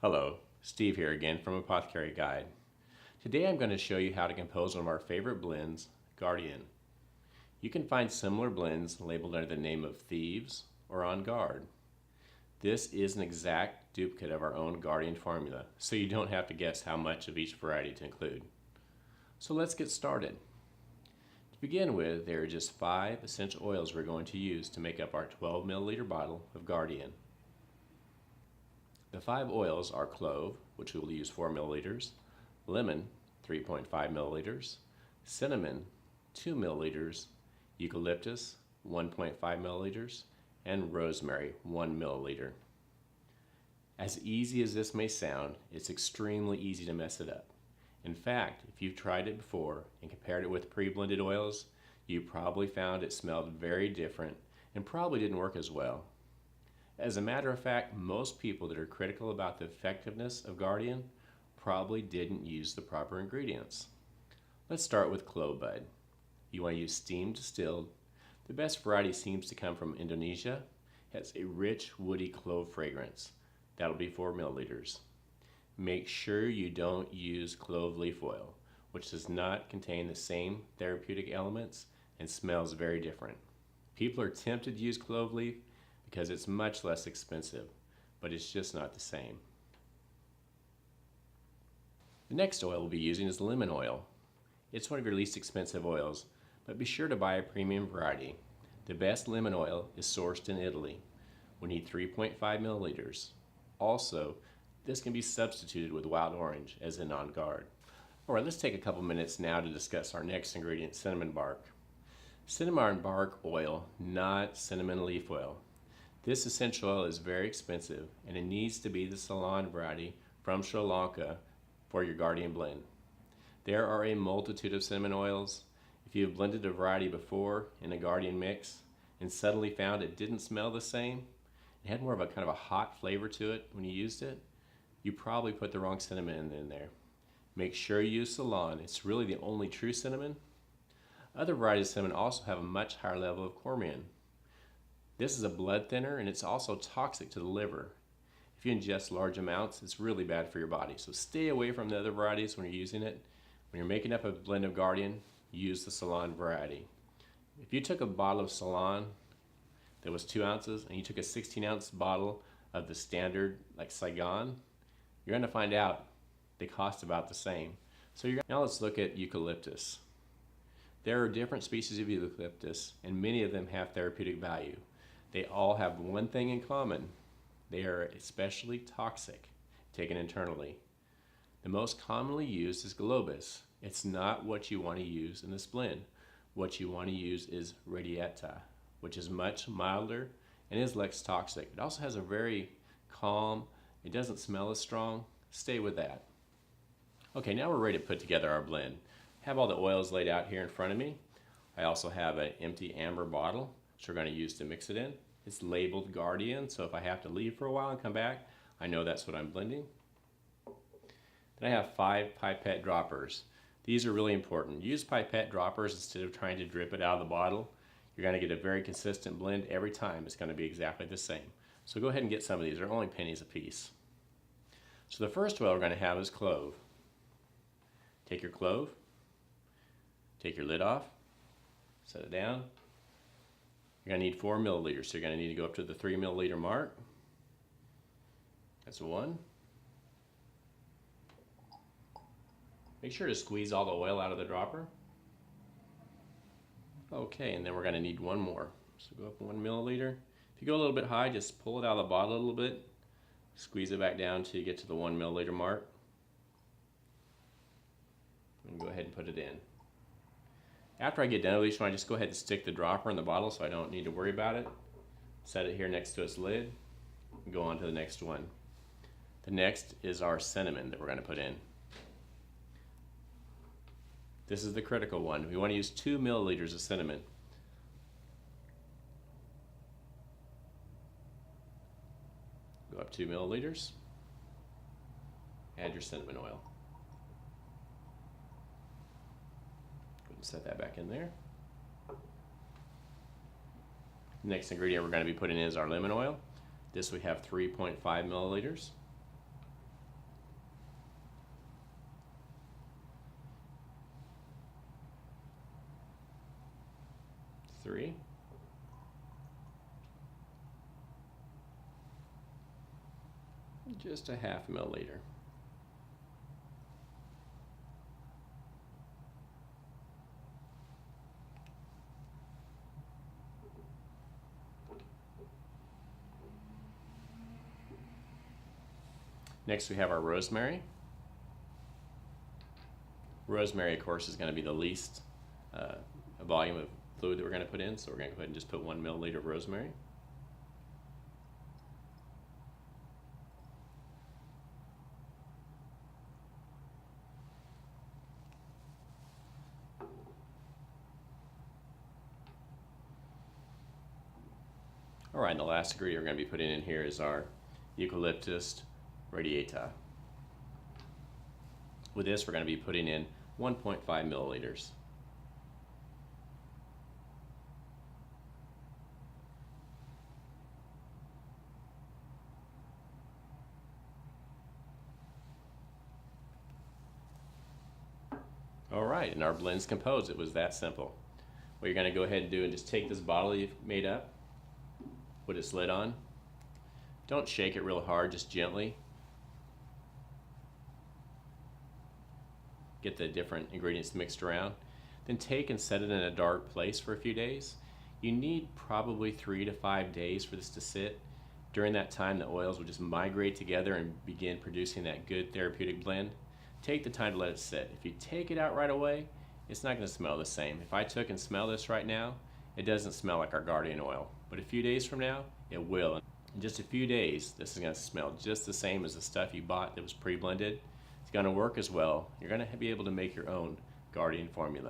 Hello, Steve here again from Apothecary Guide. Today I'm going to show you how to compose one of our favorite blends, Guardian. You can find similar blends labeled under the name of Thieves or On Guard. This is an exact duplicate of our own Guardian formula, so you don't have to guess how much of each variety to include. So let's get started. To begin with, there are just 5 essential oils we're going to use to make up our 12 milliliter bottle of Guardian. The 5 oils are clove, which we will use 4 milliliters, lemon, 3.5 milliliters, cinnamon, 2 milliliters, eucalyptus, 1.5 milliliters, and rosemary, 1 milliliter. As easy as this may sound, it's extremely easy to mess it up. In fact, if you've tried it before and compared it with pre-blended oils, you probably found it smelled very different and probably didn't work as well. As a matter of fact, most people that are critical about the effectiveness of Guardian probably didn't use the proper ingredients. Let's start with clove bud. You want to use steam distilled. The best variety seems to come from Indonesia. It has a rich, woody clove fragrance. That'll be 4 milliliters. Make sure you don't use clove leaf oil, which does not contain the same therapeutic elements and smells very different. People are tempted to use clove leaf because it's much less expensive, but it's just not the same. The next oil we'll be using is lemon oil. It's one of your least expensive oils, but be sure to buy a premium variety. The best lemon oil is sourced in Italy. We need 3.5 milliliters. Also, this can be substituted with wild orange as in On Guard. Alright, let's take a couple minutes now to discuss our next ingredient, cinnamon bark. Cinnamon bark oil, not cinnamon leaf oil. This essential oil is very expensive and it needs to be the Ceylon variety from Sri Lanka for your Guardian blend. There are a multitude of cinnamon oils. If you have blended a variety before in a Guardian mix and suddenly found it didn't smell the same, it had more of a kind of a hot flavor to it when you used it, you probably put the wrong cinnamon in there. Make sure you use Ceylon. It's really the only true cinnamon. Other varieties of cinnamon also have a much higher level of cormion. This is a blood thinner and it's also toxic to the liver. If you ingest large amounts, it's really bad for your body. So stay away from the other varieties when you're using it. When you're making up a blend of Guardian, use the Ceylon variety. If you took a bottle of Ceylon that was 2 ounces and you took a 16-ounce bottle of the standard like Saigon, you're going to find out they cost about the same. Now let's look at eucalyptus. There are different species of eucalyptus and many of them have therapeutic value. They all have one thing in common. They are especially toxic, taken internally. The most commonly used is globus. It's not what you want to use in this blend. What you want to use is radiata, which is much milder and is less toxic. It also has a very calm, it doesn't smell as strong. Stay with that. Okay, now we're ready to put together our blend. I have all the oils laid out here in front of me. I also have an empty amber bottle, which we're going to use to mix it in. It's labeled Guardian, so if I have to leave for a while and come back, I know that's what I'm blending. Then I have 5 pipette droppers. These are really important. Use pipette droppers instead of trying to drip it out of the bottle. You're going to get a very consistent blend every time. It's going to be exactly the same. So go ahead and get some of these. They're only pennies a piece. So the first oil we're going to have is clove. Take your clove, take your lid off, set it down. You're going to need 4 milliliters, so you're going to need to go up to the 3 milliliter mark. That's 1. Make sure to squeeze all the oil out of the dropper. Okay, and then we're going to need 1 more. So go up 1 milliliter. If you go a little bit high, just pull it out of the bottle a little bit. Squeeze it back down until you get to the 1 milliliter mark. And go ahead and put it in. After I get done with each one, I just go ahead and stick the dropper in the bottle so I don't need to worry about it. Set it here next to its lid and go on to the next one. The next is our cinnamon that we're going to put in. This is the critical one. We want to use 2 milliliters of cinnamon. Go up 2 milliliters. Add your cinnamon oil. Set that back in there. The next ingredient we're going to be putting in is our lemon oil. This we have 3.5 milliliters. 3. Just a half milliliter. Next we have our rosemary. Rosemary, of course, is going to be the least volume of fluid that we're going to put in, so we're going to go ahead and just put 1 milliliter of rosemary. All right, and the last ingredient we're going to be putting in here is our eucalyptus radiata. With this, we're going to be putting in 1.5 milliliters. All right, and our blend's composed. It was that simple. What you're going to go ahead and do is just take this bottle you've made up, put its lid on. Don't shake it real hard, just gently. Get the different ingredients mixed around. Then take and set it in a dark place for a few days. You need probably 3 to 5 days for this to sit. During that time, the oils will just migrate together and begin producing that good therapeutic blend. Take the time to let it sit. If you take it out right away, it's not going to smell the same. If I took and smell this right now, it doesn't smell like our Guardian oil. But a few days from now, it will. In just a few days, this is going to smell just the same as the stuff you bought that was pre-blended. It's going to work as well. You're going to be able to make your own Guardian formula.